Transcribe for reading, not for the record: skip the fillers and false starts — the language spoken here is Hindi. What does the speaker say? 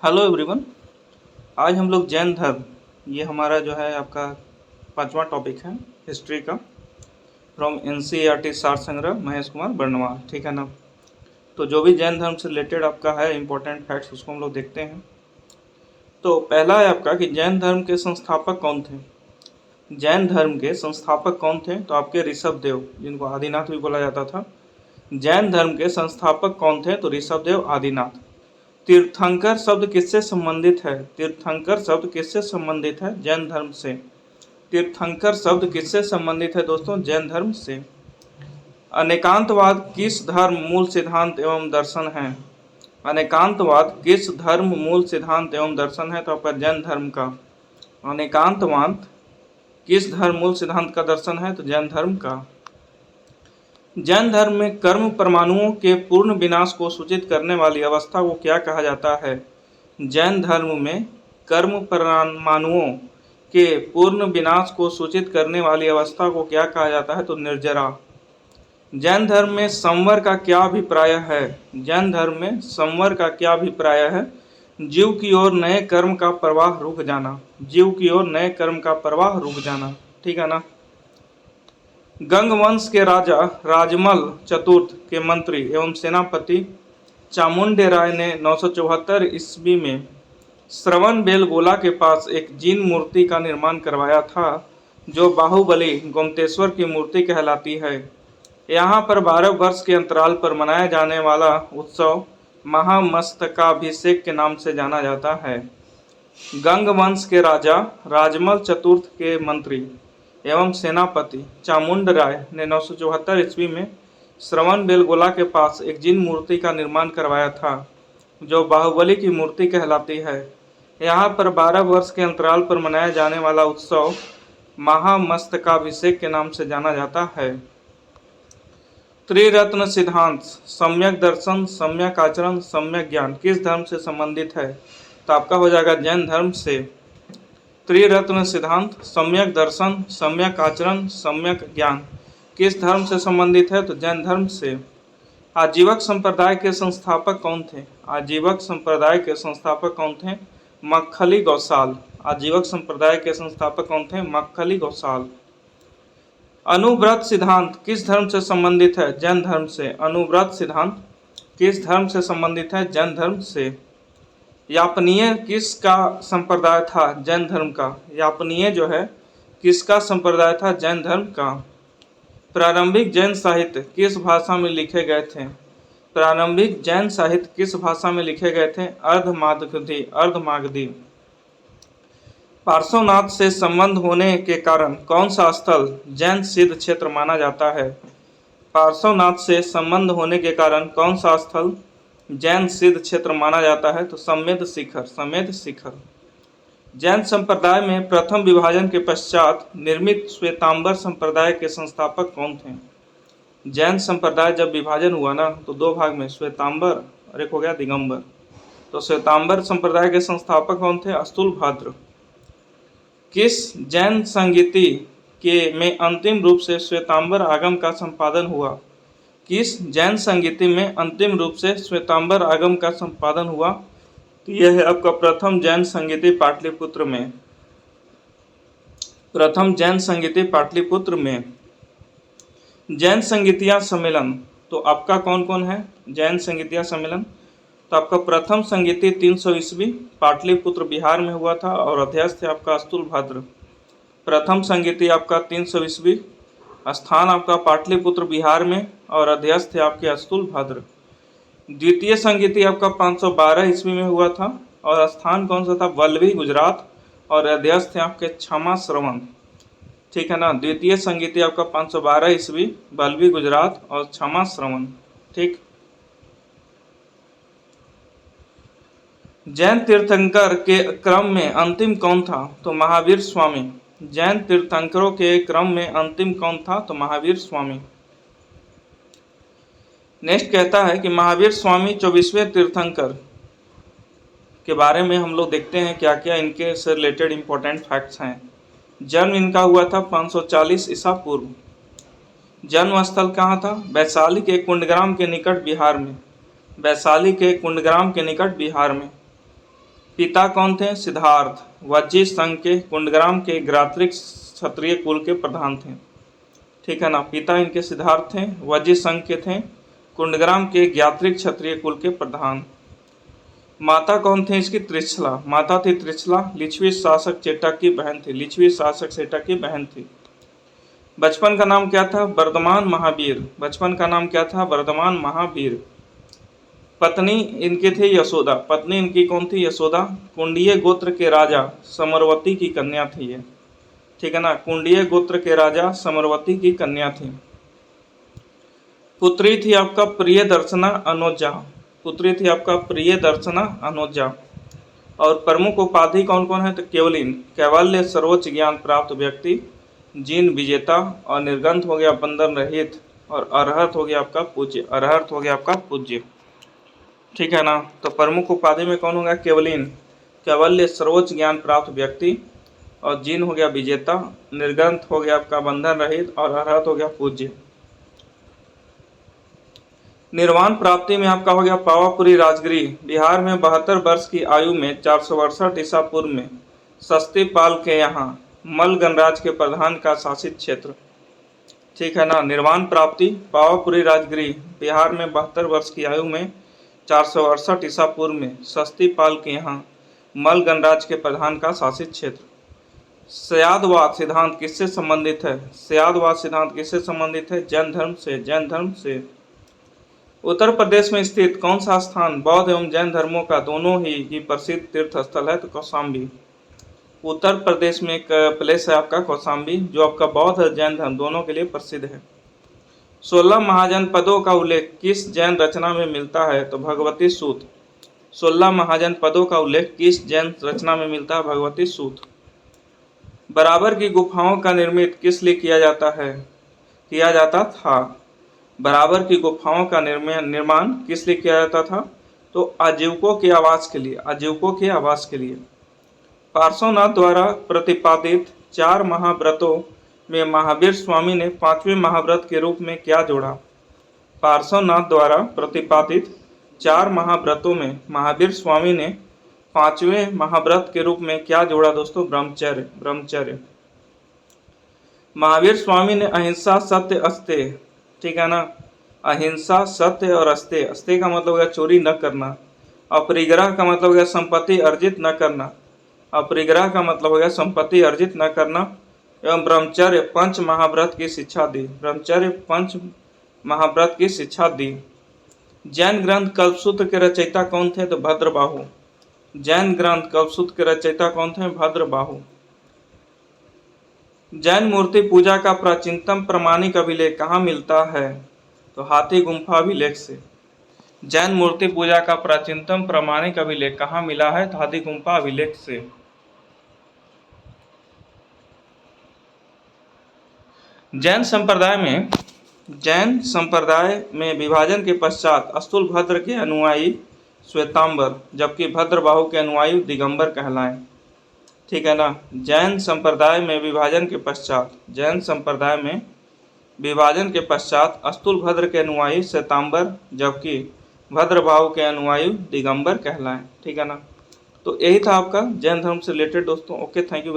Hello everyone. आज हम लोग जैन धर्म, ये हमारा जो है आपका 5वां टॉपिक है हिस्ट्री का, फ्रॉम एनसीईआरटी सार संग्रह महेश कुमार बर्नवाल। ठीक है ना। तो जो भी जैन धर्म से रिलेटेड आपका है इम्पोर्टेंट फैक्ट्स उसको हम लोग देखते हैं। तो पहला है आपका कि जैन धर्म के संस्थापक कौन थे। जैन धर्म के संस्थापक कौन थे? तो आपके ऋषभ देव, जिनको आदिनाथ भी बोला जाता था। जैन धर्म के संस्थापक कौन थे? तो ऋषभ देव, आदिनाथ। तीर्थंकर शब्द किससे संबंधित है? तीर्थंकर शब्द किससे संबंधित है? जैन धर्म से। तीर्थंकर शब्द किससे संबंधित है दोस्तों? जैन धर्म से। अनेकांतवाद किस धर्म मूल सिद्धांत एवं दर्शन है? अनेकांतवाद किस धर्म मूल सिद्धांत एवं दर्शन है? तो आपका जैन धर्म का। अनेकांतवाद किस धर्म मूल सिद्धांत का दर्शन है? तो जैन धर्म का। जैन धर्म में कर्म परमाणुओं के पूर्ण विनाश को सूचित करने वाली अवस्था को क्या कहा जाता है? जैन धर्म में कर्म परमाणुओं के पूर्ण विनाश को सूचित करने वाली अवस्था को क्या कहा जाता है? तो निर्जरा। जैन धर्म में संवर का क्या अभिप्राय है? जैन धर्म में संवर का क्या अभिप्राय है? जीव की ओर नए कर्म का प्रवाह रुक जाना। जीव की ओर नए कर्म का प्रवाह रुक जाना। ठीक है ना। गंग वंश के राजा राजमल चतुर्थ के मंत्री एवं सेनापति चामुंडे राय ने 974 ईस्वी में श्रवण बेलगोला के पास एक जीन मूर्ति का निर्माण करवाया था, जो बाहुबली गोमतेश्वर की मूर्ति कहलाती है। यहाँ पर 12 वर्ष के अंतराल पर मनाया जाने वाला उत्सव महामस्तकाभिषेक के नाम से जाना जाता है। गंग वंश के राजा राजमल चतुर्थ के मंत्री एवं सेनापति चामुंड राय ने 974 ईस्वी में श्रवण बेलगोला के पास एक जिन मूर्ति का निर्माण करवाया था, जो बाहुबली की मूर्ति कहलाती है। यहाँ पर 12 वर्ष के अंतराल पर मनाया जाने वाला उत्सव महामस्तकाभिषेक के नाम से जाना जाता है। त्रिरत्न सिद्धांत सम्यक दर्शन, सम्यक आचरण, सम्यक ज्ञान किस धर्म से संबंधित है? तो आपका हो जाएगा जैन धर्म से। त्रिरत्न सिद्धांत सम्यक दर्शन, सम्यक आचरण, सम्यक ज्ञान किस धर्म से संबंधित है? तो जैन धर्म से। आजीवक संप्रदाय के संस्थापक कौन थे? आजीवक संप्रदाय के संस्थापक कौन थे? मक्खली गौसाल। आजीवक संप्रदाय के संस्थापक कौन थे? मक्खली गौसाल। अनुव्रत सिद्धांत किस धर्म से संबंधित है? जैन धर्म से। अनुव्रत सिद्धांत किस धर्म से संबंधित है? जैन धर्म से। यापनीय किसका संप्रदाय था? जैन धर्म का। यापनीय जो है किसका संप्रदाय था? जैन धर्म का। प्रारंभिक जैन साहित्य किस भाषा में लिखे गए थे? प्रारंभिक जैन साहित्य किस भाषा में लिखे गए थे? अर्धमागधी। अर्धमागधी। पार्श्वनाथ से संबंध होने के कारण कौन सा स्थल जैन सिद्ध क्षेत्र माना जाता है? पार्श्वनाथ से संबंध होने के कारण कौन सा स्थल जैन सिद्ध क्षेत्र माना जाता है? तो समेध शिखर। समेध शिखर। जैन संप्रदाय में प्रथम विभाजन के पश्चात निर्मित श्वेतांबर संप्रदाय के संस्थापक कौन थे? जैन संप्रदाय जब विभाजन हुआ ना, तो 2 भाग में, श्वेतांबर और एक हो गया दिगंबर। तो श्वेतांबर संप्रदाय के संस्थापक कौन थे? अस्तुलभाद्र। किस जैन संगीति के में अंतिम रूप से श्वेतांबर आगम का संपादन हुआ? किस जैन संगीति में अंतिम रूप से श्वेतांबर आगम का संपादन हुआ? तो यह है आपका प्रथम जैन संगीति पाटलिपुत्र में। प्रथम जैन संगीति पाटलिपुत्र में। जैन संगीतिया सम्मेलन तो आपका कौन कौन है? जैन संगीतिया सम्मेलन तो आपका प्रथम संगीति 300 ईस्वी पाटलिपुत्र बिहार में हुआ था और अध्यक्ष थे आपका अस्तुलभाद्र। प्रथम संगीति आपका 300 ईस्वी, स्थान आपका पाटलिपुत्र बिहार में और अध्यक्ष थे आपके अस्तुलभाद्र। द्वितीय संगीति आपका 512 ईस्वी में हुआ था और स्थान कौन सा था? वल्लभी गुजरात और अध्यक्ष थे आपके क्षमा श्रवण। ठीक है ना। द्वितीय संगीति आपका 512 ईस्वी, वल्लभी गुजरात और क्षमा श्रवण। ठीक। जैन तीर्थंकर के क्रम में अंतिम कौन था? तो महावीर स्वामी। जैन तीर्थंकरों के क्रम में अंतिम कौन था? तो महावीर स्वामी। नेक्स्ट कहता है कि महावीर स्वामी 24वें तीर्थंकर के बारे में हम लोग देखते हैं क्या क्या इनके से रिलेटेड इंपॉर्टेंट फैक्ट्स हैं। जन्म इनका हुआ था 540 ईसा पूर्व। जन्म स्थल कहाँ था? वैशाली के कुंडग्राम के निकट बिहार में। वैशाली के कुंडग्राम के निकट बिहार में। पिता कौन थे? सिद्धार्थ। वज्जी संघ के कुंडग्राम के ग्रात्रिक क्षत्रिय कुल के प्रधान थे। ठीक है ना, पिता इनके सिद्धार्थ थे, वज्जी संघ के थे, कुंडग्राम के ज्ञात्रिक क्षत्रिय कुल के प्रधान। माता कौन थे इसकी? त्रिशला। माता थी त्रिशला, लिच्छवी शासक चेटक की बहन थी, लिच्छवी शासक चेटक की बहन थी। बचपन का नाम क्या था? वर्धमान महावीर। बचपन का नाम क्या था? वर्धमान महावीर। पत्नी इनकी थी यशोदा। पत्नी इनकी कौन थी? यशोदा। कुंडीय गोत्र के राजा समरवती की कन्या थी ये। ठीक है ना, कुंडीय गोत्र के राजा समरवती की कन्या थी। पुत्री थी आपका प्रिय दर्शना अनुजा। पुत्री थी आपका प्रिय दर्शना अनुजा। और प्रमुख उपाधि कौन कौन है? तो केवलिन, कैवल्य सर्वोच्च ज्ञान प्राप्त व्यक्ति, जिन विजेता, और निर्गंथ हो गया बंधन रहित, और अरहत हो गया आपका पूज्य। अरहत हो गया आपका पूज्य। ठीक है ना, तो प्रमुख उपाधि में कौन होगा? केवलिन, कैवल्य सर्वोच्च ज्ञान प्राप्त व्यक्ति, और जिन हो गया विजेता, निर्गंथ हो गया आपका बंधन रहित, और अरहत हो गया पूज्य। निर्वाण प्राप्ति में आपका हो गया पावापुरी राजगृह, बिहार में 72 वर्ष की आयु में 468 ईसा पूर्व में सस्ती पाल के यहाँ मल गणराज के प्रधान का शासित क्षेत्र। ठीक है ना, निर्वाण प्राप्ति पावापुरी राजगृह, बिहार में 72 वर्ष की आयु में 468 ईसा पूर्व में सस्ती पाल के यहाँ मल गणराज के प्रधान का शासित क्षेत्र। सयादवाद सिद्धांत किससे संबंधित है? सयादवाद सिद्धांत किससे संबंधित है? जैन धर्म से। जैन धर्म से। उत्तर प्रदेश में स्थित कौन सा स्थान बौद्ध एवं जैन धर्मों का दोनों ही प्रसिद्ध तीर्थ स्थल है? तो कौशाम्बी। उत्तर प्रदेश में एक प्लेस है आपका कौशाम्बी, जो आपका बौद्ध और जैन धर्म दोनों के लिए प्रसिद्ध है। 16 महाजनपदों का उल्लेख किस जैन रचना में मिलता है? तो भगवती सूत। 16 महाजनपदों का उल्लेख किस जैन रचना में मिलता है? भगवती सूत। बराबर की गुफाओं का निर्मित किस लिए किया जाता था? बराबर की गुफाओं का निर्माण किस लिए किया जाता था? तो आजीविकों के आवास के लिए। आजीविकों के आवास के लिए। पार्श्वनाथ द्वारा प्रतिपादित 4 महाव्रतों में महावीर स्वामी ने 5वें महाव्रत के रूप में क्या जोड़ा? पार्श्वनाथ द्वारा प्रतिपादित 4 महाव्रतों में महावीर स्वामी ने 5वें महाव्रत के रूप में क्या जोड़ा दोस्तों? ब्रह्मचर्य। ब्रह्मचर्य। महावीर स्वामी ने अहिंसा सत्य अस्तेय, ठीक है ना, अहिंसा सत्य और अस्तेय। अस्तेय का मतलब हो गया चोरी न करना, अपरिग्रह का मतलब हो गया संपत्ति अर्जित न करना, अपरिग्रह का मतलब हो गया संपत्ति अर्जित न करना, एवं ब्रह्मचर्य 5 महाव्रत की शिक्षा दी। ब्रह्मचर्य 5 महाव्रत की शिक्षा दी। जैन ग्रंथ कल्पसूत्र के रचयिता कौन थे? तो भद्रबाहु। जैन ग्रंथ कल्पसूत्र के रचयिता कौन थे? भद्रबाहु। जैन मूर्ति पूजा का प्राचीनतम प्रमाणिक अभिलेख कहाँ मिलता है? तो हाथी गुम्फा अभिलेख से। जैन मूर्ति पूजा का प्राचीनतम प्रमाणिक अभिलेख कहाँ मिला है? तो हाथी गुम्फा अभिलेख से। जैन संप्रदाय में विभाजन के पश्चात स्थूलभद्र के अनुयायी श्वेतांबर, जबकि भद्रबाहु के अनुयायी दिगंबर कहलाए। ठीक है ना, जैन संप्रदाय में विभाजन के पश्चात स्थूलभद्र के अनुयायी श्वेतांबर, जबकि भद्रबाहु के अनुयायी दिगंबर कहलाए। ठीक है ना, तो यही था आपका जैन धर्म से रिलेटेड दोस्तों। Okay, thank you.